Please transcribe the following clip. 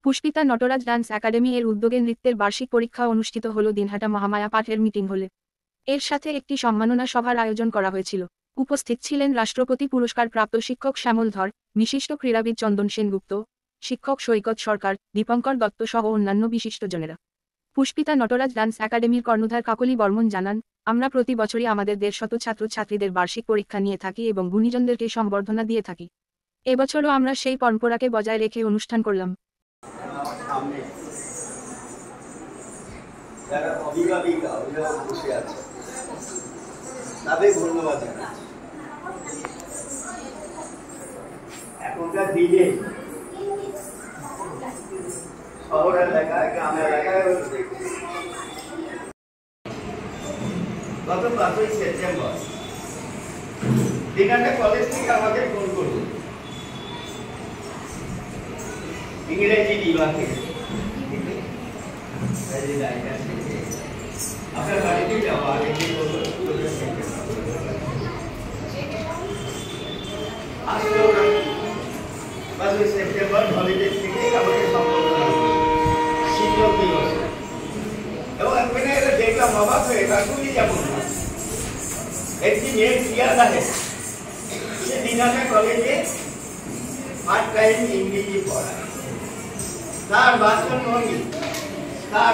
Pushpita Nataraj dance academy এর উদ্যোগে নৃত্যের বার্ষিক পরীক্ষা অনুষ্ঠিত হল দিনহাটা মহামায়া পাঠের মিটিং হলে। এর সাথে একটি সম্মাননা সভার আয়োজন করা হয়েছিল। উপস্থিত ছিলেন রাষ্ট্রপতি পুরস্কার প্রাপ্ত শিক্ষক শ্যামল ধর, বিশিষ্ট ক্রীড়াবিদ চন্দন সেনগুপ্ত, শিক্ষক সৈকত সরকার, দীপঙ্কর দত্ত সহ অন্যান্য বিশিষ্টজনেরা। পুষ্পিতা নটরাজ ডান্স একাডেমির কর্ণধার কাকলি বর্মন জানান, আমরা প্রতি বছরই আমাদের 150 ছাত্রছাত্রীদের বার্ষিক পরীক্ষা নিয়ে থাকি এবং গুণীজনদেরকে সম্বর্ধনা দিয়ে থাকি। এবছরও আমরা সেই পরম্পরাকে বজায় রেখে অনুষ্ঠান করলাম। যারা অভিভাবিকা অভিভাবক বসে আছে তাদের ধন্যবাদ জানাচ্ছি। এখনকার দিনে শহর এলাকায় গ্রাম এলাকায় গত 5ই সেপ্টেম্বর দিনহাটা কলেজ থেকে আমাকে ফোন করুন ইংরেজি বিভাগে আপনার বাড়িতে যাওয়া সেপ্টেম্বর হলিডে থেকে আমাকে সম্বোধনা শিক্ষক দিবস এবং এখানে দেখলাম অবাক হয়ে কাকুলি যেমন একটি মেয়ে প্রিয়া দাহে সে দিনহাটা কলেজে পার্ট টাইম ইংরেজি পড়ায়। তার বাচনভঙ্গি তার